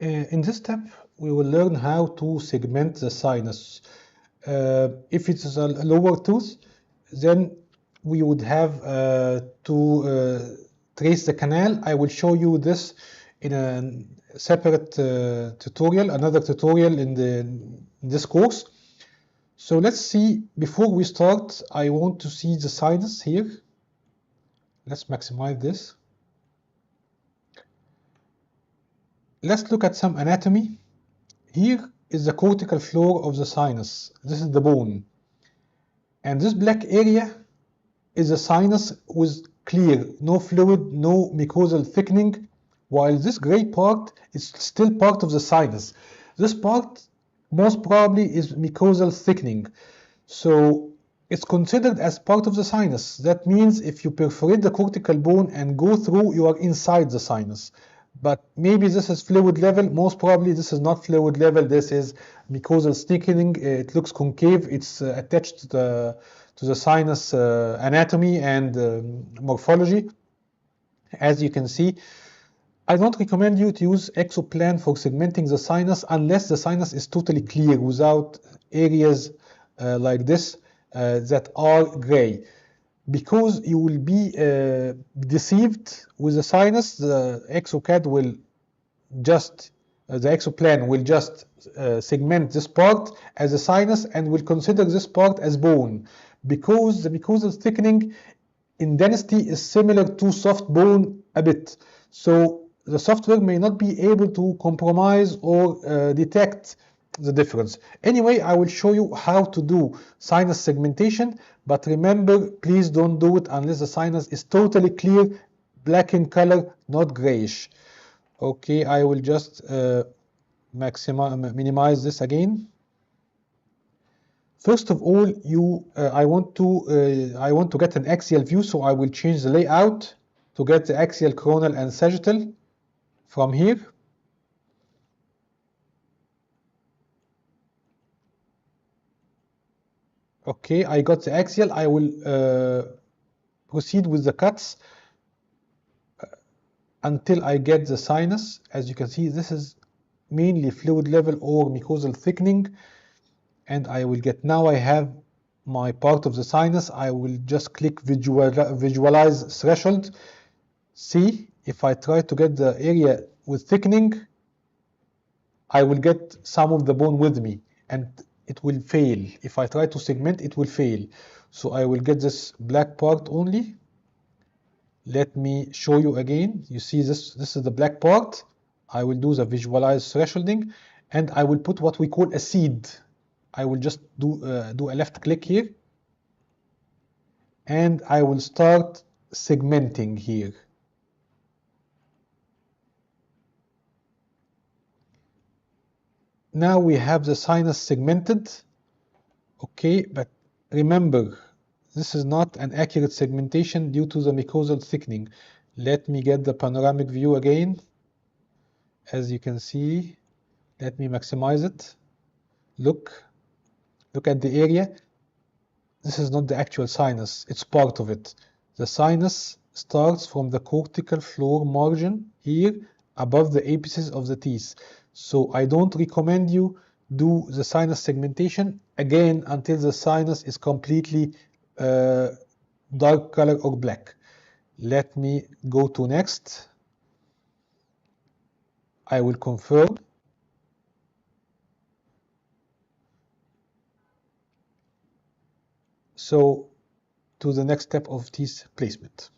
In this step, we will learn how to segment the sinus. If it is a lower tooth, then we would have to trace the canal. I will show you this in a separate tutorial, another tutorial in this course. So let's see, before we start, I want to see the sinus here. Let's maximize this. Let's look at some anatomy. Here is the cortical floor of the sinus. This is the bone. And this black area is a sinus with clear, no fluid, no mucosal thickening, while this gray part is still part of the sinus. This part most probably is mucosal thickening. So it's considered as part of the sinus. That means if you perforate the cortical bone and go through, you are inside the sinus. But maybe this is fluid level. Most probably this is not fluid level. This is mucosal thickening. It looks concave. It's attached to the sinus anatomy and morphology. As you can see, I don't recommend you to use Exoplan for segmenting the sinus unless the sinus is totally clear without areas like this that are gray, because you will be deceived with the sinus. The Exocad will just the Exoplan will just segment this part as a sinus and will consider this part as bone, because the mucosal thickening in density is similar to soft bone a bit. So the software may not be able to compromise or detect the difference. Anyway, I will show you how to do sinus segmentation, but remember, please don't do it unless the sinus is totally clear, black in color, not grayish. Okay, I will just minimize this again. First of all, I want to get an axial view, so I will change the layout to get the axial, coronal, and sagittal from here. Okay, I got the axial. I will proceed with the cuts until I get the sinus. As you can see, this is mainly fluid level or mucosal thickening, and I will get, now I have my part of the sinus. I will just click visualize threshold. See, if I try to get the area with thickening, I will get some of the bone with me and it will fail. If I try to segment, it will fail. So I will get this black part only. Let me show you again. You see this is the black part. I will do the visualize thresholding and I will put what we call a seed. I will just do a left click here and I will start segmenting here. Now we have the sinus segmented. Okay, but remember, this is not an accurate segmentation due to the mucosal thickening. Let me get the panoramic view again. As you can see, let me maximize it. Look at the area. This is not the actual sinus, it's part of it. The sinus starts from the cortical floor margin here above the apices of the teeth. So I don't recommend you do the sinus segmentation again until the sinus is completely dark color or black. Let me go to next. I will confirm. So to the next step of teeth placement.